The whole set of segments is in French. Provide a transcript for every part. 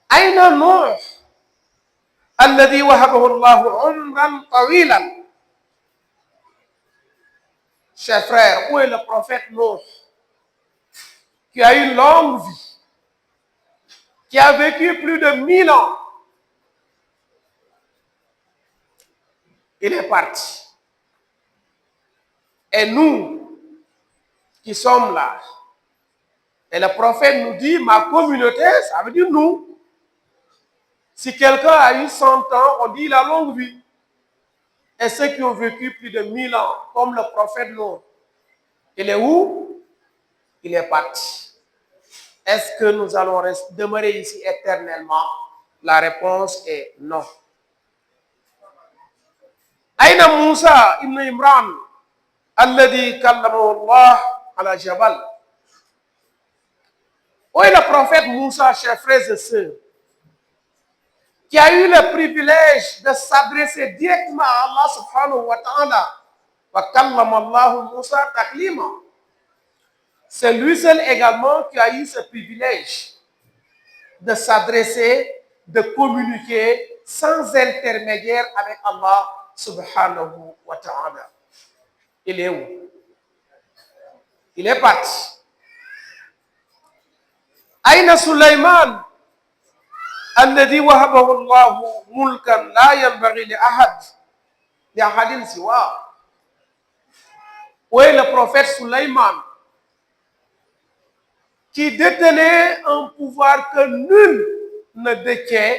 Aïna Nuh alladhi wahabahu Allahu umran tawilan. Chers frères, où est le prophète Nuh qui a une longue vie, qui a vécu plus de 1000 ans? Il est parti. Et nous qui sommes là, et le prophète nous dit, ma communauté, ça veut dire nous. Si quelqu'un a eu 100 ans, on dit la longue vie. Et ceux qui ont vécu plus de 1000 ans, comme le prophète Noé, il est où? Il est parti. Est-ce que nous allons demeurer ici éternellement? La réponse est non. Aïna Moussa ibn Imran, alladhi kallamahu Allah ala jabal. Où est le prophète Moussa, chers frères et sœurs, qui a eu le privilège de s'adresser directement à Allah subhanahu wa ta'ala? Wa kallama Allahu Moussa taklima. C'est lui seul également qui a eu ce privilège de s'adresser, de communiquer sans intermédiaire avec Allah subhanahu wa ta'ala. Il est où? Il est parti. Aïna Sulaiman alladhi wahabahu Allahu mulkan la yanbaghi li ahadin siwa. Où est le prophète Sulaiman qui détenait un pouvoir que nul ne détient,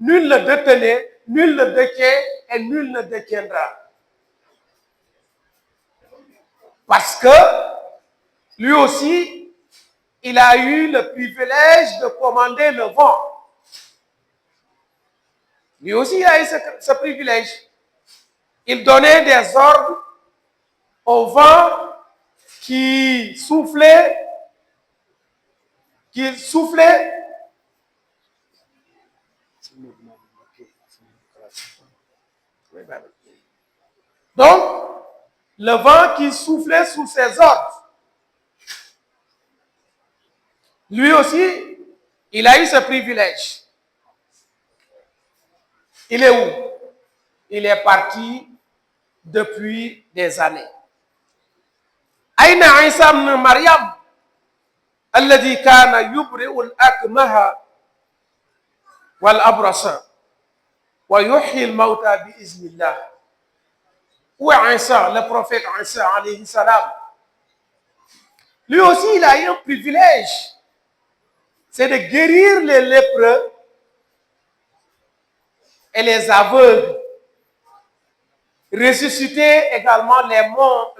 nul ne détenait, nul ne détient et nul ne détiendra. Parce que lui aussi, il a eu le privilège de commander le vent. Lui aussi, il a eu ce privilège. Il donnait des ordres au vent qui soufflait. Donc, le vent qui soufflait sous ses ordres. Lui aussi, il a eu ce privilège. Il est où? Il est parti depuis des années. Aïna Isa ibn Maryam alladhi kana yubri'u al-akmaha wal abrasa wa yuhyi al-mauta bi iznillah. Où est Isa, le prophète Isa alayhi salam? Lui aussi, il a eu un privilège. C'est de guérir les lépreux et les aveugles. Ressusciter également les morts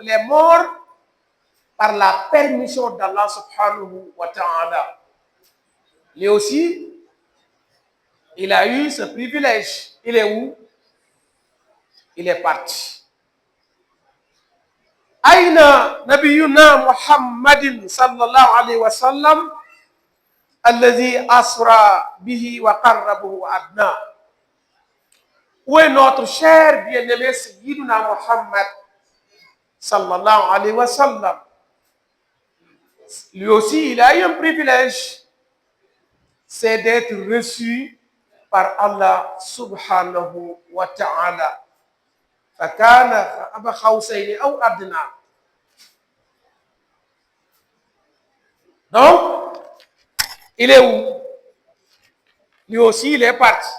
par la permission d'Allah subhanahu wa ta'ala. Lui aussi, il a eu ce privilège. Il est où? Il est parti. Aïna nabiyuna Muhammadin sallallahu alayhi wa sallam alladhi asra bihi wa qarrabuhu adna. Où est notre cher bien-aimé Sayyiduna Muhammad sallallahu alayhi wa sallam? Lui aussi, il a eu un privilège, c'est d'être reçu par Allah subhanahu wa ta'ala. Fakana aba khawsayni aw adna. Donc, il est où? Lui aussi, il est parti.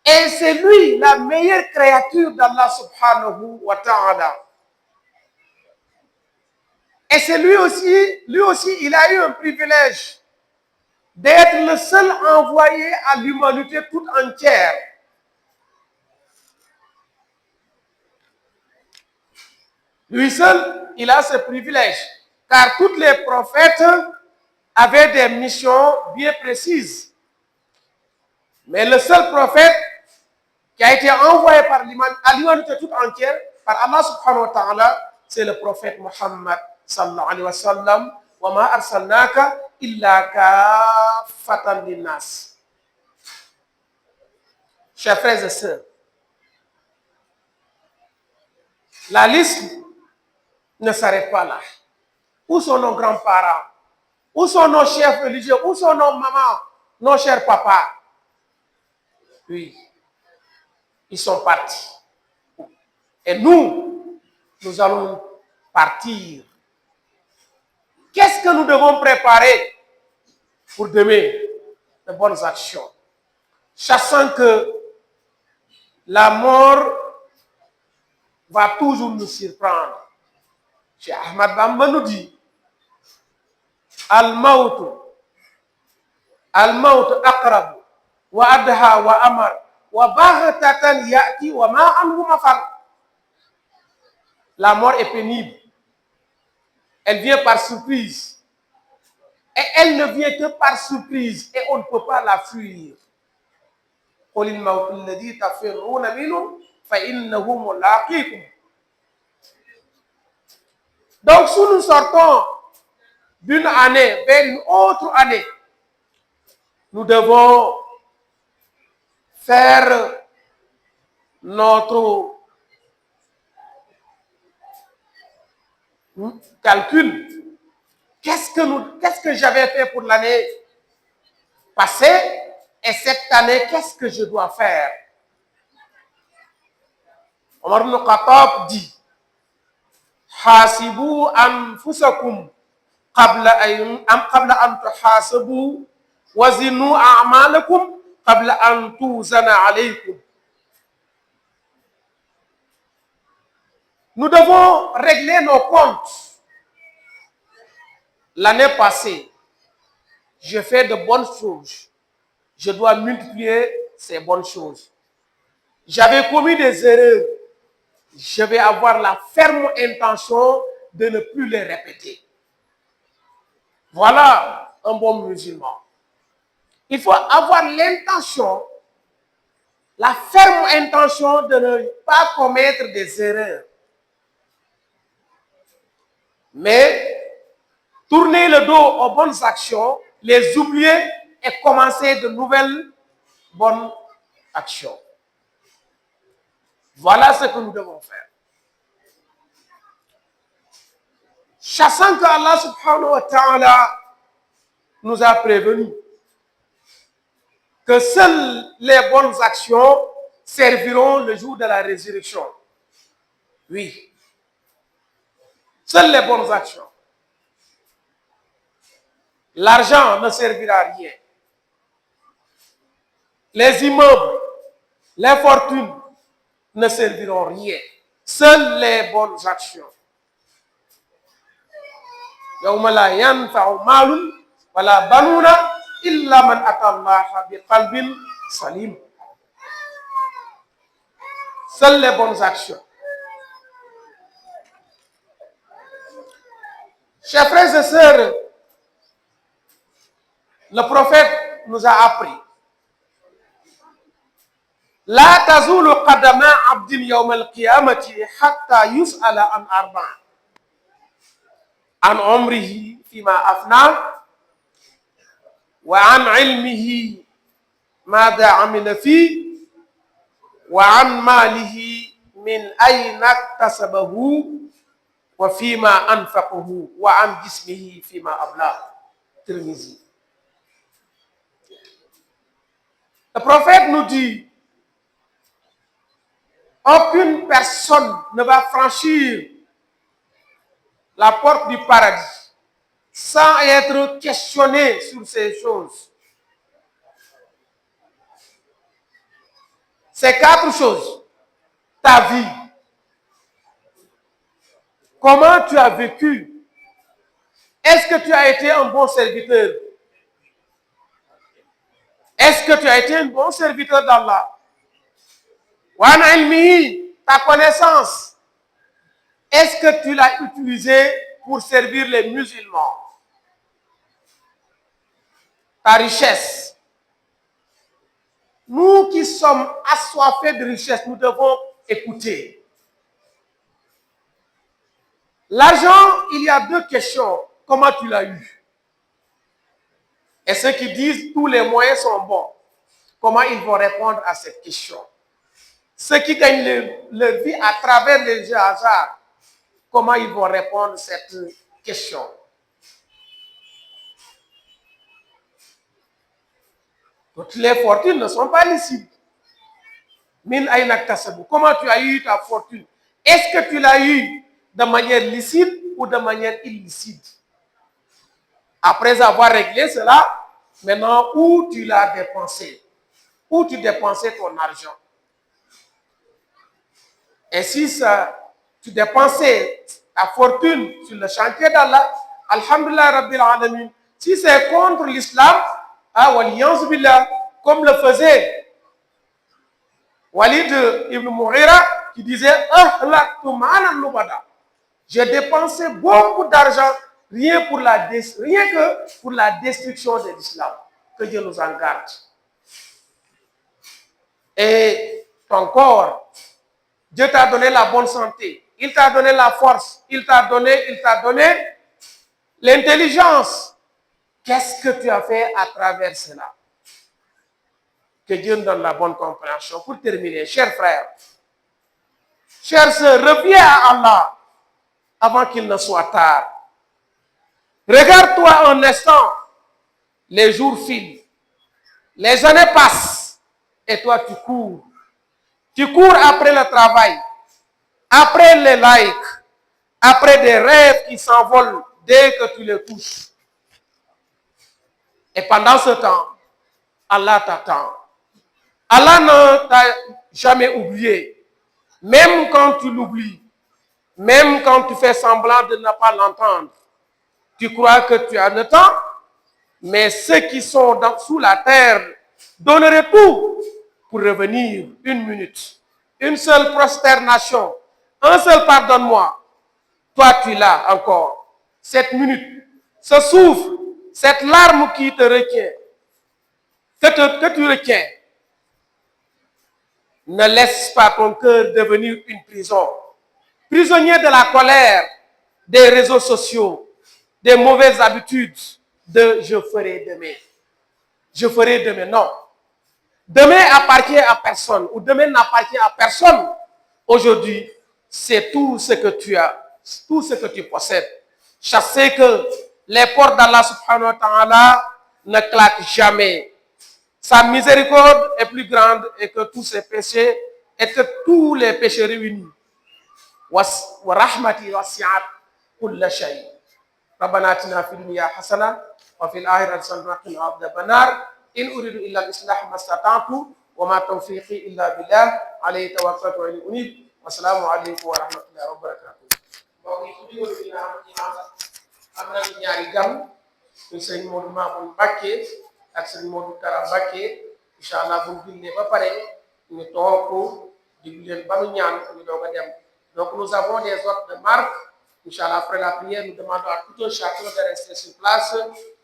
Et c'est lui la meilleure créature d'Allah subhanahu wa ta'ala. Et c'est lui aussi, il a eu un privilège d'être le seul envoyé à l'humanité toute entière. Lui seul, il a ce privilège, car tous les prophètes avaient des missions bien précises. Mais le seul prophète qui a été envoyé à l'humanité toute entière, par Allah subhanahu wa ta'ala, c'est le prophète Muhammad sallallahu alayhi wa sallam. Wa ma arsalnaka illa kaffatan linnas. Chers frères et sœurs, la liste ne s'arrête pas là. Où sont nos grands-parents? Où sont nos chefs religieux? Où sont nos mamans, nos chers papas? Oui, ils sont partis. Et nous allons partir. Qu'est-ce que nous devons préparer pour demain? De bonnes actions. Sachant que la mort va toujours nous surprendre. Cheikh Ahmad Bamba nous dit Al-mawtu aqrab wa adha wa amar wa baghtatan ya'ti wa ma anhu mafar. La mort est pénible. Elle vient par surprise. Et elle ne vient que par surprise. Et on ne peut pas la fuir. قُلِ الْمَوْتُ الَّذِي تَفِرُّونَ مِنْهُ فَإِنَّهُ مُلَاقِيكُمْ. Donc, si nous sortons d'une année vers une autre année, nous devons faire notre calcul. Qu'est-ce que j'avais fait pour l'année passée et cette année, qu'est-ce que je dois faire? Omar ibn Khattab dit Hasibu anfusakum qabla an tuhasabu wazinu a'malakum qabla an tuzana alaykum. Nous devons régler nos comptes. L'année passée, j'ai fait de bonnes choses. Je dois multiplier ces bonnes choses. J'avais commis des erreurs. Je vais avoir la ferme intention de ne plus les répéter. Voilà un bon musulman. Il faut avoir l'intention, la ferme intention de ne pas commettre des erreurs. Mais tourner le dos aux bonnes actions, les oublier et commencer de nouvelles bonnes actions. Voilà ce que nous devons faire. Sachant que Allah subhanahu wa ta'ala nous a prévenus que seules les bonnes actions serviront le jour de la résurrection. Oui. Seules les bonnes actions. L'argent ne servira à rien. Les immeubles, les fortunes ne serviront à rien. Seules les bonnes actions. يوم لا ينفع مال ولا بنون إلا من أتى الله بقلب سليم. Seules les bonnes actions. Chers frères et sœurs, le prophète nous a appris لا تزول قدم عبد يوم القيامة حتى يسأل عن أربع عن عمره فيما أفنى وعن علمه ماذا عمل فيه وعن ماله من أين اكتسبه وفيما أنفقه وعن جسمه فيما أبلاه. Tirmizi. Le prophète nous dit aucune personne ne va franchir la porte du paradis sans être questionné sur ces choses. Ces quatre choses. Ta vie. Comment tu as vécu? Est-ce que tu as été un bon serviteur? Est-ce que tu as été un bon serviteur d'Allah? Wa an ilmihi, ta connaissance. Est-ce que tu l'as utilisé pour servir les musulmans? Ta richesse. Nous qui sommes assoiffés de richesse, nous devons écouter. L'argent, il y a deux questions. Comment tu l'as eu? Et ceux qui disent tous les moyens sont bons, comment ils vont répondre à cette question? Ceux qui gagnent leur vie à travers les jeux hasard, comment ils vont répondre à cette question? Toutes les fortunes ne sont pas licites. Min ayna iktasabu. Comment tu as eu ta fortune? Est-ce que tu l'as eu de manière licite ou de manière illicite? Après avoir réglé cela, maintenant, où tu l'as dépensé? Où tu dépensais ton argent? Et si tu dépensais ta fortune sur le chantier d'Allah, Alhamdulillah Rabbil Alamin. Si c'est contre l'islam, comme le faisait Walid ibn Mughira, qui disait j'ai dépensé beaucoup d'argent rien que pour la destruction de l'islam. Que Dieu nous en garde. Et ton corps, Dieu t'a donné la bonne santé, il t'a donné la force, il t'a donné l'intelligence. Qu'est-ce que tu as fait à travers cela? Que Dieu nous donne la bonne compréhension. Pour terminer, chers frères, chers sœurs, reviens à Allah avant qu'il ne soit tard. Regarde-toi un instant, les jours filent, les années passent, et toi tu cours. Tu cours après le travail, après les likes, après des rêves qui s'envolent dès que tu les touches. Et pendant ce temps, Allah t'attend. Allah ne t'a jamais oublié. Même quand tu l'oublies, même quand tu fais semblant de ne pas l'entendre, tu crois que tu as le temps, mais ceux qui sont sous la terre donneraient tout pour revenir une minute. Une seule prosternation, un seul pardonne-moi. Toi, tu l'as encore. Cette minute, ce souffle, cette larme qui te retient, que tu retiens, ne laisse pas ton cœur devenir une prison. Prisonnier de la colère, des réseaux sociaux, des mauvaises habitudes, de je ferai demain. Je ferai demain. Non. Demain appartient à personne, ou demain n'appartient à personne. Aujourd'hui, c'est tout ce que tu as, tout ce que tu possèdes. Chassez que les portes d'Allah subhanahu wa ta'ala ne claquent jamais. Sa miséricorde est plus grande et que tous ses péchés, et que tous les péchés réunis. Wa rahmati wasi'at kulla shay. ربنا آتنا في الدنيا حسنة وفي الآخرة حسنة وقنا عذاب النار إن أريد إلا الإصلاح ما استطعت وما توفيقي إلا بالله عليه توكلت وإليه أنيب والسلام عليكم ورحمة الله وبركاته. am na ñaari gan ñu sëñ Modou Mamoun Mbacké ak sëñ Modou Kara Mbacké incha allah bu ñu jullee ba pare ñu toog diglu leen ba nu ñaan ñu doog a dem. Donc nous avons des hôtes de marque. Inch'Allah, après la prière, nous demandons à tout un chacun de rester sur place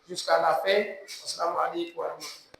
jusqu'à la fin. Assalamu alaikum wa rahmatullahi.